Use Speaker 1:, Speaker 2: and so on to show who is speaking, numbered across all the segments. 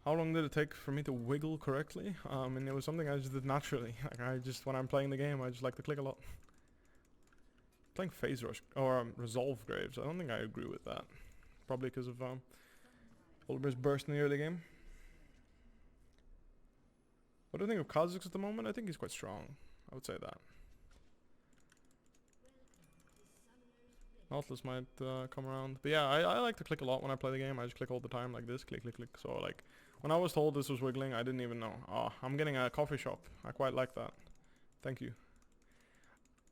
Speaker 1: How long did it take for me to wiggle correctly? And it was something I just did naturally. Like when I'm playing the game, I just like to click a lot. Playing Phase Rush or Resolve Graves. I don't think I agree with that. Probably because of Oliver's burst in the early game. What do I think of Kha'Zix at the moment? I think he's quite strong. I would say that. Nautilus might come around. But yeah, I like to click a lot when I play the game. I just click all the time like this. Click, click, click. So like, when I was told this was wiggling, I didn't even know. Oh, I'm getting a coffee shop. I quite like that. Thank you.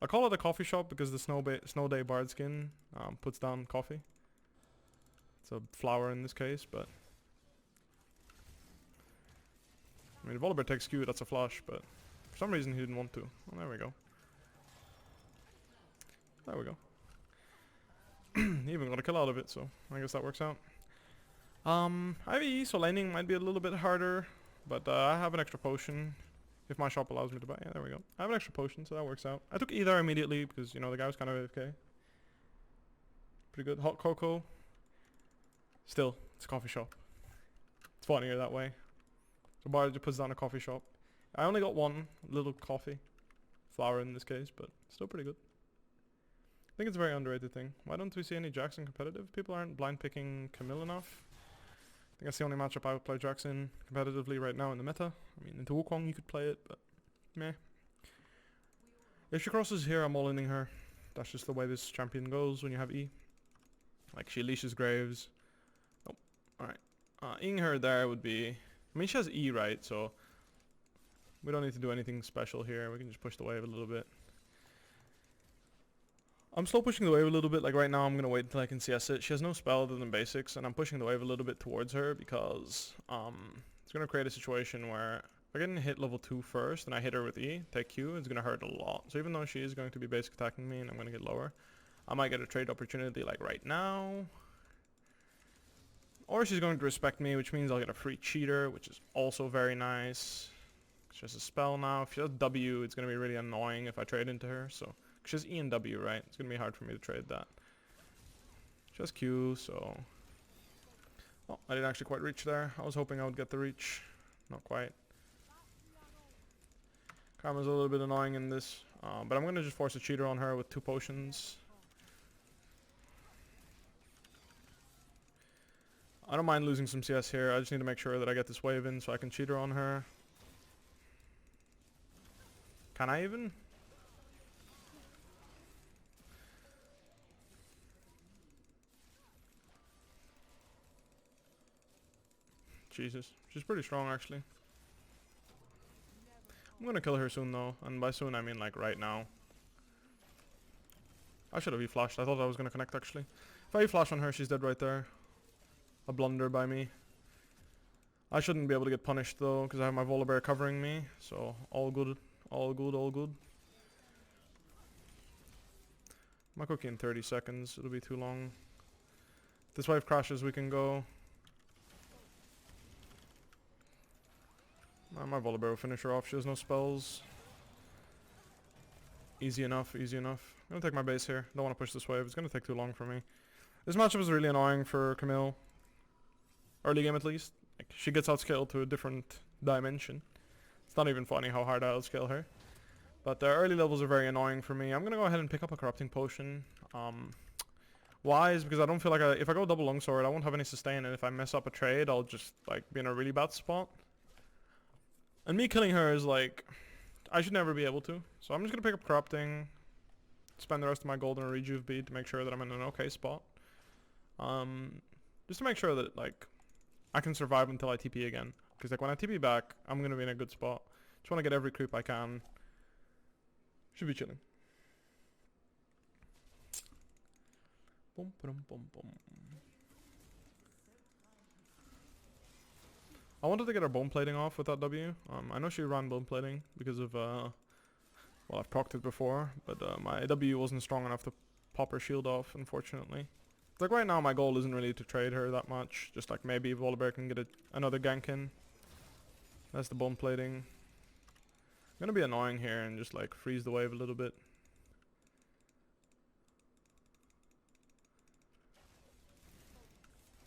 Speaker 1: I call it a coffee shop because the Snow Day Bard skin puts down coffee. It's a flower in this case, but... I mean, if Volibear takes Q, that's a flush, but... For some reason he didn't want to. Well, there we go. There we go. He even got a kill out of it, so I guess that works out. I have E, so laning might be a little bit harder, but I have an extra potion. If my shop allows me to buy. Yeah, there we go. I have an extra potion, so that works out. I took E there immediately because, you know, the guy was kind of AFK. Pretty good. Hot cocoa. Still, it's a coffee shop. It's funnier that way. So Bard just puts down a coffee shop. I only got one little coffee. Flower in this case, but still pretty good. I think it's a very underrated thing. Why don't we see any Jackson competitive? People aren't blind picking Camille enough. I think that's the only matchup I would play Jackson competitively right now in the meta. I mean, into Wukong you could play it, but meh. If she crosses here, I'm all-inning her. That's just the way this champion goes when you have E. Like, she leashes Graves. Oh, alright. Ing her there would be... I mean, she has E, right? So, we don't need to do anything special here. We can just push the wave a little bit. I'm slow pushing the wave a little bit. Like right now I'm going to wait until I can CS it. She has no spell other than basics, and I'm pushing the wave a little bit towards her because it's going to create a situation where if I get hit level 2 first and I hit her with E, take Q, it's going to hurt a lot. So even though she is going to be basic attacking me and I'm going to get lower, I might get a trade opportunity like right now. Or she's going to respect me, which means I'll get a free cheater, which is also very nice. She has a spell now. If she has W, it's going to be really annoying if I trade into her, so... She has E and W, right? It's going to be hard for me to trade that. She has Q, so... Oh, I didn't actually quite reach there. I was hoping I would get the reach. Not quite. Karma's a little bit annoying in this. But I'm going to just force a cheater on her with 2 potions. I don't mind losing some CS here. I just need to make sure that I get this wave in so I can cheater on her. Can I even? Jesus, she's pretty strong actually. I'm gonna kill her soon though, and by soon I mean like right now. I should have E-flashed, I thought I was gonna connect actually. If I E-flash on her, she's dead right there. A blunder by me. I shouldn't be able to get punished though, because I have my Volibear covering me, so all good, all good, all good. My cookie in 30 seconds, it'll be too long. If this wave crashes, we can go. My Volibear will finish her off. She has no spells. Easy enough, easy enough. I'm gonna take my base here. Don't want to push this wave. It's gonna take too long for me. This matchup is really annoying for Camille. Early game at least. Like, she gets outscaled to a different dimension. It's not even funny how hard I outscale her. But the early levels are very annoying for me. I'm gonna go ahead and pick up a corrupting potion. Why is because I don't feel like if I go double longsword, I won't have any sustain, and if I mess up a trade, I'll just like be in a really bad spot. And me killing her is like, I should never be able to. So I'm just gonna pick up corrupting, spend the rest of my gold on a rejuve bead to make sure that I'm in an okay spot. Just to make sure that like I can survive until I TP again. Because like when I TP back, I'm gonna be in a good spot. Just wanna get every creep I can. Should be chilling. Boom, boom, boom, boom. I wanted to get her bone plating off with that W. I know she ran bone plating because of, well, I've procced it before, but my W wasn't strong enough to pop her shield off, unfortunately. Like right now, my goal isn't really to trade her that much. Just like maybe Volibear can get another gank in. That's the bone plating. I'm gonna be annoying here and just like freeze the wave a little bit.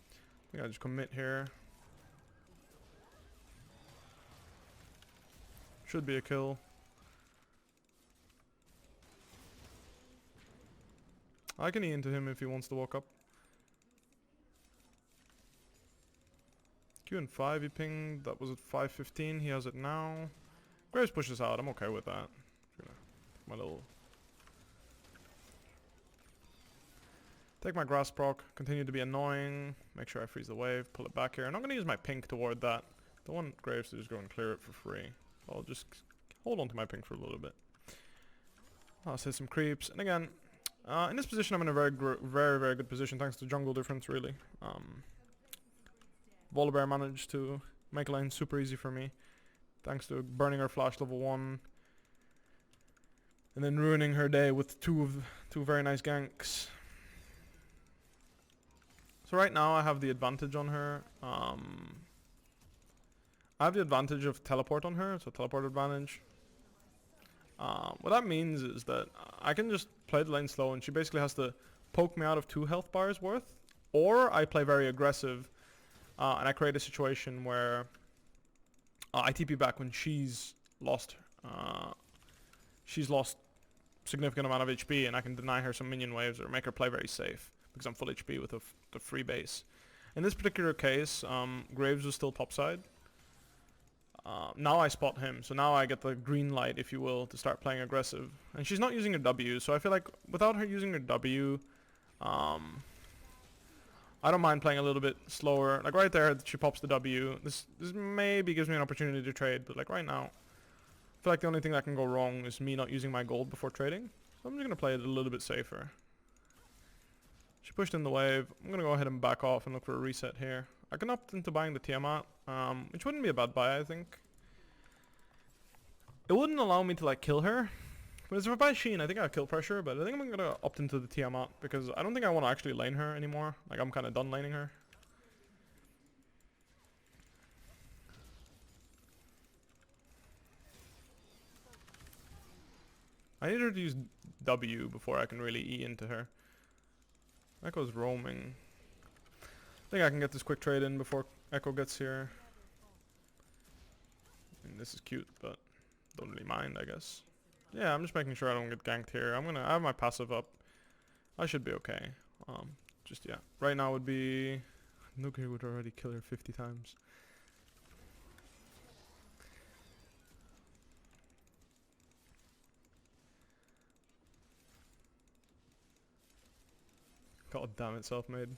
Speaker 1: I think I just commit here. Should be a kill. I can E into him if he wants to walk up. Q and 5 he pinged. That was at 5:15. He has it now. Graves pushes out. I'm okay with that. My little... Take my grass proc. Continue to be annoying. Make sure I freeze the wave. Pull it back here. I'm not going to use my pink toward that. Don't want Graves to just go and clear it for free. I'll just hold on to my pink for a little bit. I'll set some creeps. And again, in this position I'm in a very, very good position thanks to jungle difference really. Volibear managed to make lane super easy for me. Thanks to burning her flash level 1. And then ruining her day with two very nice ganks. So right now I have the advantage on her. I have the advantage of teleport on her, so teleport advantage. What that means is that I can just play the lane slow and she basically has to poke me out of 2 health bars worth. Or I play very aggressive and I create a situation where I TP back when she's lost significant amount of HP and I can deny her some minion waves or make her play very safe because I'm full HP with the free base. In this particular case, Graves was still topside. Now I spot him, so now I get the green light, if you will, to start playing aggressive. And she's not using her W, so I feel like without her using her W, I don't mind playing a little bit slower. Like right there, she pops the W. This maybe gives me an opportunity to trade, but like right now, I feel like the only thing that can go wrong is me not using my gold before trading. So I'm just going to play it a little bit safer. She pushed in the wave. I'm going to go ahead and back off and look for a reset here. I can opt into buying the Tiamat, which wouldn't be a bad buy, I think. It wouldn't allow me to like kill her. But if I buy Sheen, I think I have kill pressure, but I think I'm going to opt into the Tiamat because I don't think I want to actually lane her anymore. Like I'm kind of done laning her. I need her to use W before I can really E into her. Echo's roaming. I think I can get this quick trade in before Echo gets here. And this is cute, but don't really mind, I guess. Yeah, I'm just making sure I don't get ganked here. I have my passive up. I should be okay. Just yeah. Right now would be... Nuke would already kill her 50 times. God damn it, self-made.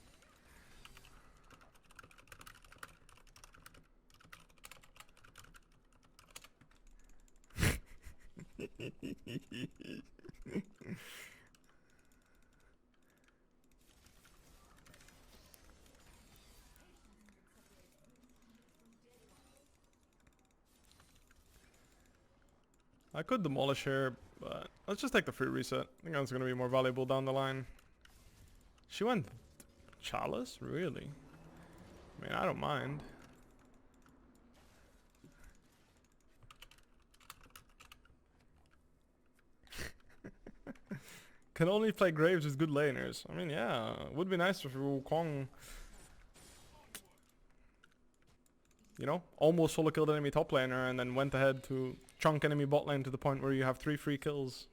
Speaker 1: I could demolish her, but let's just take the free reset. I think that's going to be more valuable down the line. She went Chalice? Really? I mean, I don't mind. Can only play Graves with good laners. I mean, yeah, would be nice if Wukong, you know, almost solo killed enemy top laner and then went ahead to chunk enemy bot lane to the point where you have 3 free kills.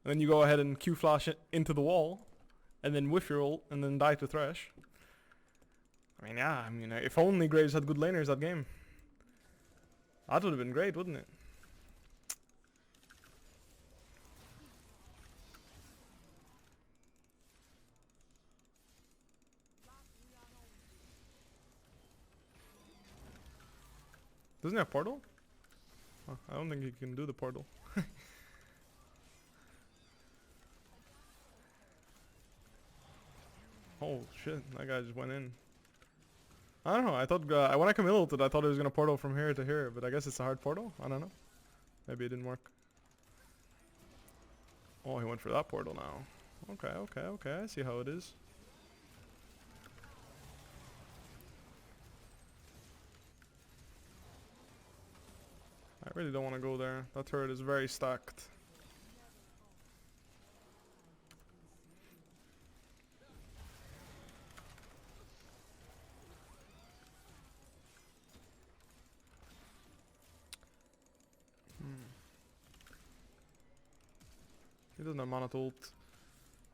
Speaker 1: And then you go ahead and Q flash it into the wall, and then whiff your ult, and then die to Thresh. I mean, yeah, I mean, if only Graves had good laners that game. That would have been great, wouldn't it? Doesn't he have portal? Oh, I don't think he can do the portal. Oh shit, that guy just went in. I don't know, I thought, when I Camille ulted, I thought it was gonna portal from here to here, but I guess it's a hard portal? I don't know. Maybe it didn't work. Oh, he went for that portal now. Okay, I see how it is. I really don't want to go there. That turret is very stacked. He doesn't have mana to ult.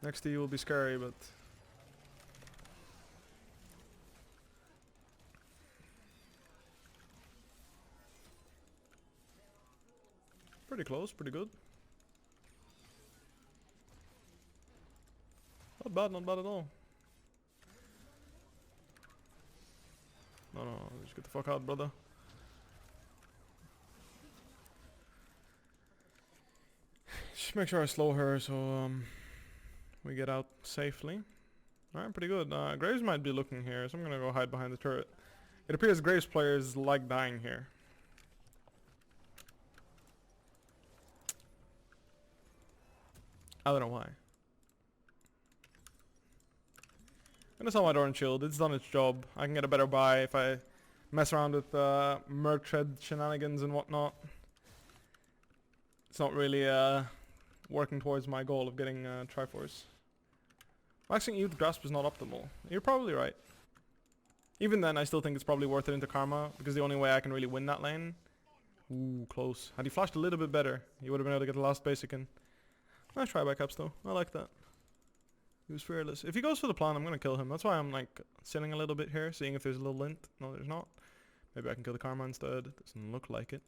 Speaker 1: Next to you will be scary, but... Pretty close, pretty good. Not bad at all. No, just get the fuck out, brother. Just make sure I slow her so we get out safely. Alright, pretty good. Graves might be looking here, so I'm gonna go hide behind the turret. It appears Graves players like dying here. I don't know why. I'm gonna sell my Doran Shield. It's done its job. I can get a better buy if I mess around with Mertred shenanigans and whatnot. It's not really working towards my goal of getting Triforce. Maxing Youth Grasp is not optimal. You're probably right. Even then, I still think it's probably worth it into Karma, because the only way I can really win that lane... Ooh, close. Had he flashed a little bit better, he would have been able to get the last basic in. Nice try by Caps though. I like that. He was fearless. If he goes for the plan, I'm gonna kill him. That's why I'm like sitting a little bit here, seeing if there's a little lint. No, there's not. Maybe I can kill the Karma instead. Doesn't look like it.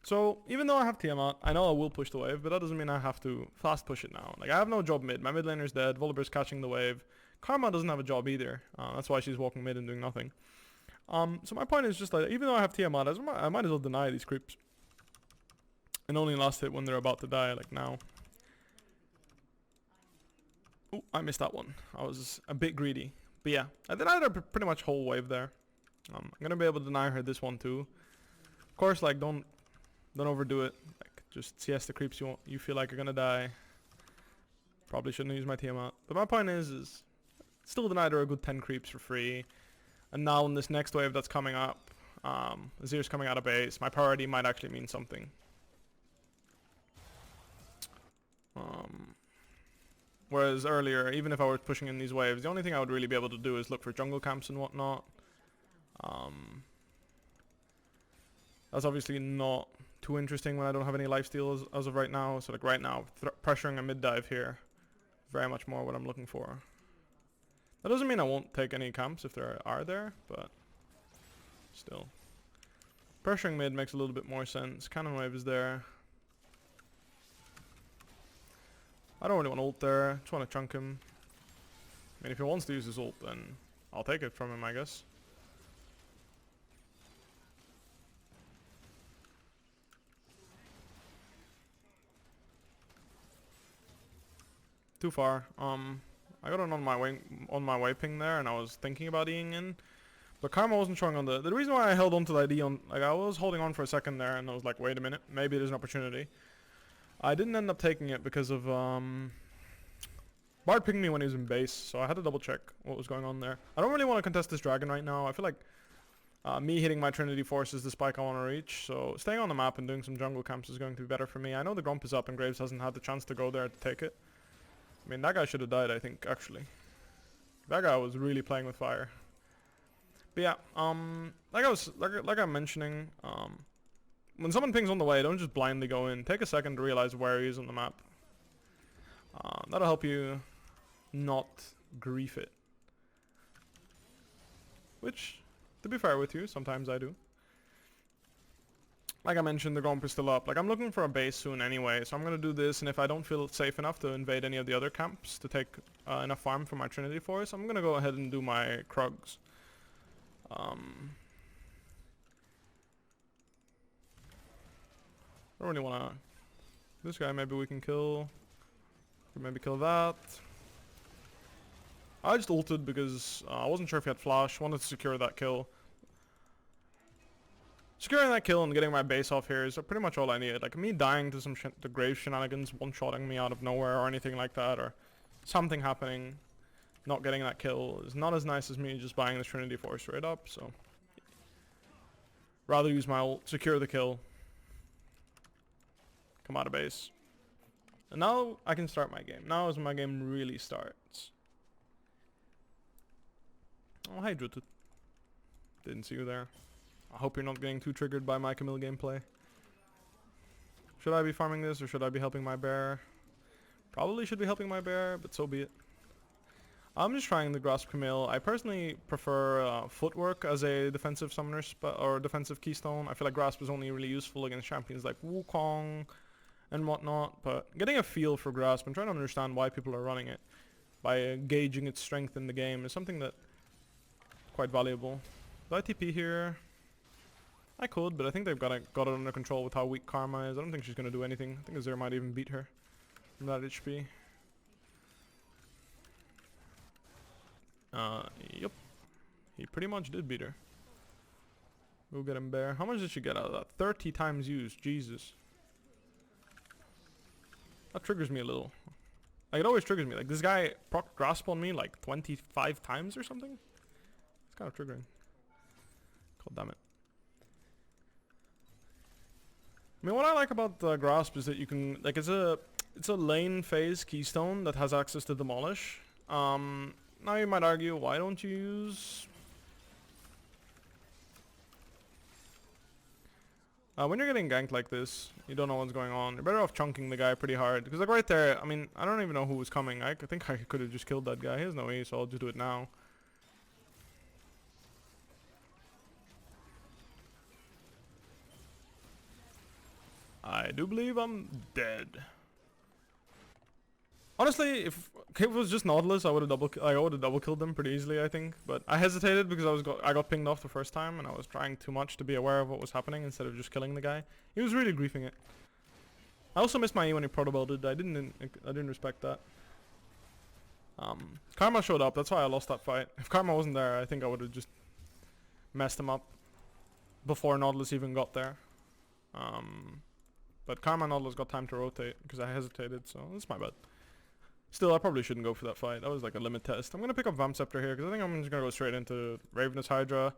Speaker 1: So even though I have Tiamat, I know I will push the wave, but that doesn't mean I have to fast push it now. Like I have no job mid. My mid laner's dead. Volibear's catching the wave. Karma doesn't have a job either. That's why she's walking mid and doing nothing. So my point is just like, even though I have Tiamat, I might as well deny these creeps. And only last hit when they're about to die, like now. Ooh, I missed that one. I was a bit greedy. But yeah, I denied her pretty much whole wave there. I'm gonna be able to deny her this one too. Of course, like don't overdo it. Like just CS the creeps you feel like are gonna die. Probably shouldn't use my Tiamat. But my point is still denied her a good 10 creeps for free. And now in this next wave that's coming up, Azir's coming out of base. My priority might actually mean something. Whereas earlier, even if I was pushing in these waves, the only thing I would really be able to do is look for jungle camps and whatnot. That's obviously not too interesting when I don't have any lifesteal as of right now. So like right now, pressuring a mid dive here, very much more what I'm looking for. That doesn't mean I won't take any camps if there are there, but still. Pressuring mid makes a little bit more sense. Cannon wave is there. I don't really want to ult there. Just want to chunk him. I mean, if he wants to use his ult, then I'll take it from him, I guess. Too far. I got an on my way ping there, and I was thinking about Eing in, but Karma wasn't showing on the reason why I held on to that E on, like I was holding on for a second there, and I was like, wait a minute, maybe there's an opportunity. I didn't end up taking it because of Bard pinged me when he was in base, so I had to double check what was going on there. I don't really want to contest this dragon right now. I feel like me hitting my Trinity Force is the spike I want to reach, so staying on the map and doing some jungle camps is going to be better for me. I know the Grump is up and Graves hasn't had the chance to go there to take it. I mean, that guy should have died, I think, actually. That guy was really playing with fire. But yeah, like I'm mentioning, when someone pings on the way, don't just blindly go in. Take a second to realize where he is on the map. That'll help you not grief it. Which, to be fair with you, sometimes I do. Like I mentioned, the Gromp is still up. Like I'm looking for a base soon anyway, so I'm gonna do this, and if I don't feel safe enough to invade any of the other camps to take enough farm for my Trinity Force, I'm gonna go ahead and do my Krugs. I don't really wanna... This guy maybe we can kill. Maybe kill that. I just ulted because I wasn't sure if he had flash. Wanted to secure that kill. Securing that kill and getting my base off here is pretty much all I needed. Like me dying to some the grave shenanigans, one-shotting me out of nowhere or anything like that, or something happening, not getting that kill is not as nice as me just buying the Trinity Force straight up, so rather use my ult, secure the kill, come out of base. And now I can start my game. Now is when my game really starts. Oh, hey Drutu. Didn't see you there. I hope you're not getting too triggered by my Camille gameplay. Should I be farming this or should I be helping my bear? Probably should be helping my bear, but so be it. I'm just trying the Grasp Camille. I personally prefer footwork as a defensive summoner or defensive keystone. I feel like Grasp is only really useful against champions like Wukong and whatnot, but getting a feel for Grasp and trying to understand why people are running it by gauging its strength in the game is something that quite valuable. Do I TP here? I could, but I think they've got it under control with how weak Karma is. I don't think she's going to do anything. I think Azir might even beat her from that HP. Yep. He pretty much did beat her. We'll get him bear. How much did she get out of that? 30 times used. Jesus. That triggers me a little. Like, it always triggers me. Like, this guy proc Grasp on me like 25 times or something. It's kind of triggering. God damn it. I mean, what I like about the Grasp is that you can, like, it's a lane phase keystone that has access to Demolish. Now you might argue, why don't you use... when you're getting ganked like this, you don't know what's going on. You're better off chunking the guy pretty hard. Because like right there, I mean, I don't even know who was coming. I think I could have just killed that guy. He has no E, so I'll just do it now. I do believe I'm dead. Honestly, if it was just Nautilus, I would have double killed them pretty easily, I think. But I hesitated because I got pinged off the first time, and I was trying too much to be aware of what was happening instead of just killing the guy. He was really griefing it. I also missed my E when he proto-belted. I didn't respect that. Karma showed up. That's why I lost that fight. If Karma wasn't there, I think I would have just messed him up before Nautilus even got there. But Karma and Nautilus got time to rotate because I hesitated, so that's my bad. Still, I probably shouldn't go for that fight. That was like a limit test. I'm going to pick up Vamp Scepter here because I think I'm just going to go straight into Ravenous Hydra.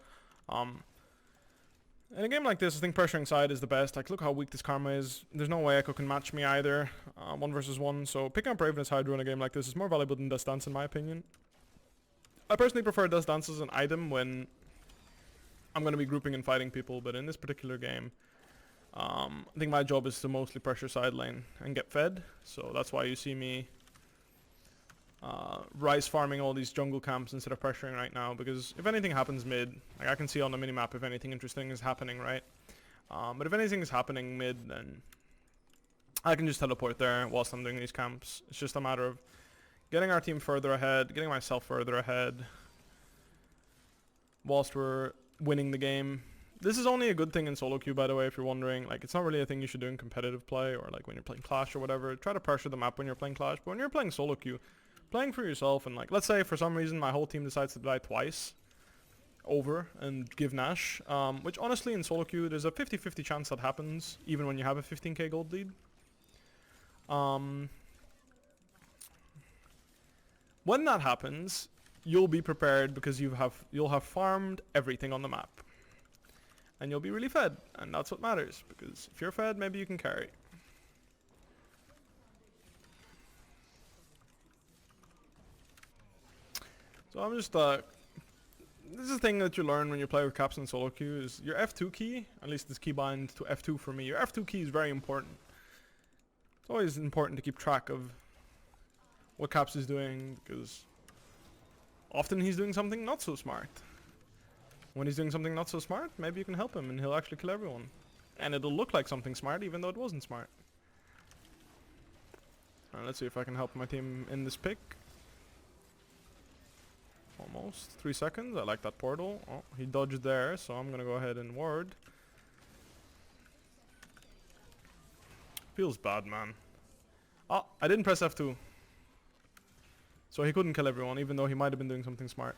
Speaker 1: In a game like this, I think pressuring side is the best. Like, look how weak this Karma is. There's no way Echo can match me either. 1 versus 1. So picking up Ravenous Hydra in a game like this is more valuable than Death Dance in my opinion. I personally prefer Death Dance as an item when I'm going to be grouping and fighting people. But in this particular game, I think my job is to mostly pressure side lane and get fed. So that's why you see me rice farming all these jungle camps instead of pressuring right now, because if anything happens mid, like I can see on the minimap if anything interesting is happening, right? But if anything is happening mid, then I can just teleport there whilst I'm doing these camps. It's just a matter of getting our team further ahead, getting myself further ahead whilst we're winning the game. This is only a good thing in solo queue, by the way, if you're wondering. Like, it's not really a thing you should do in competitive play or like when you're playing Clash or whatever. Try to pressure the map when you're playing Clash, but when you're playing solo queue, playing for yourself, and like, let's say for some reason my whole team decides to die twice over and give Nash, which honestly in solo queue there's a 50-50 chance that happens even when you have a 15k gold lead. When that happens, you'll be prepared because you'll have farmed everything on the map, and you'll be really fed, and that's what matters, because if you're fed, maybe you can carry. So I'm just, this is a thing that you learn when you play with caps in solo queue, is your F2 key, at least this keybind to F2 for me, your F2 key is very important. It's always important to keep track of what caps is doing, because often he's doing something not so smart. When he's doing something not so smart, maybe you can help him and he'll actually kill everyone. And it'll look like something smart even though it wasn't smart. Let's see if I can help my team in this pick. Almost 3 seconds. I like that portal. Oh, he dodged there, so I'm gonna go ahead and ward. Feels bad, man. Oh, I didn't press F2, so he couldn't kill everyone, even though he might have been doing something smart.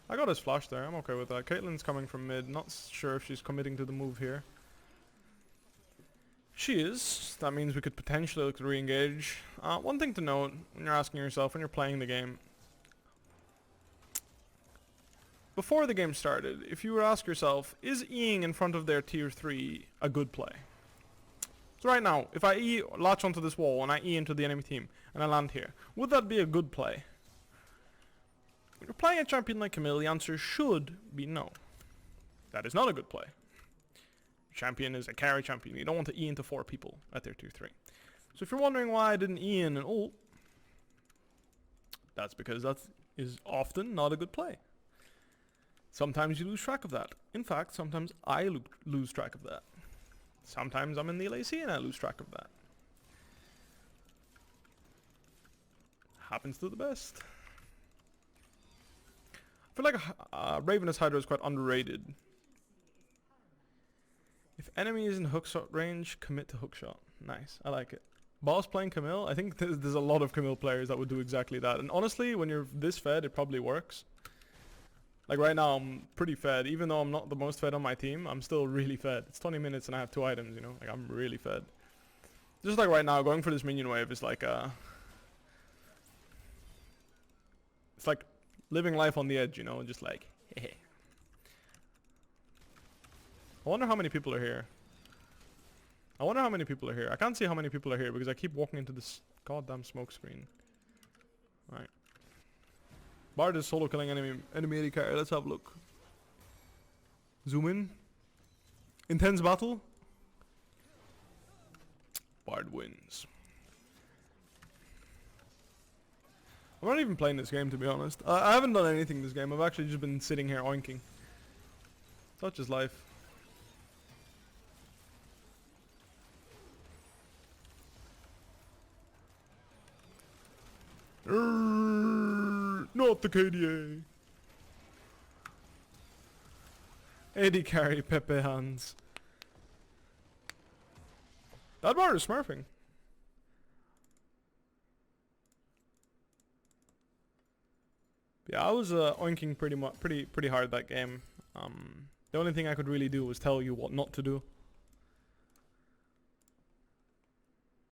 Speaker 1: I got his flash there. I'm okay with that. Caitlyn's coming from mid. Not sure if she's committing to the move here. She is. That means we could potentially look to re-engage. One thing to note when you're asking yourself, when you're playing the game, before the game started, if you were to ask yourself, is Eing in front of their tier 3 a good play? So right now, if I latch onto this wall and I E into the enemy team and I land here, would that be a good play? When you're playing a champion like Camille, the answer should be no. That is not a good play. champion is a carry champion. You don't want to E into 4 people at their 2-3. So if you're wondering why I didn't E in an ult, that's because that is often not a good play. Sometimes you lose track of that. In fact, sometimes I lose track of that. Sometimes I'm in the LAC and I lose track of that. Happens to the best. I feel like Ravenous Hydra is quite underrated. If enemy is in hookshot range, commit to hookshot. Nice, I like it. Boss playing Camille, I think there's a lot of Camille players that would do exactly that. And honestly, when you're this fed, it probably works. Like right now, I'm pretty fed. Even though I'm not the most fed on my team, I'm still really fed. It's 20 minutes and I have 2 items, you know? Like, I'm really fed. Just like right now, going for this minion wave is like it's like living life on the edge, you know? Just like, hehe. I wonder how many people are here. I can't see how many people are here because I keep walking into this goddamn smoke screen. Alright. Bard is solo killing enemy AD carry. Let's have a look. Zoom in. Intense battle. Bard wins. I'm not even playing this game, to be honest. I haven't done anything this game. I've actually just been sitting here oinking. Such is life. Not the KDA. AD carry Pepe hands. That bar is smurfing. Yeah, I was oinking pretty hard that game. The only thing I could really do was tell you what not to do.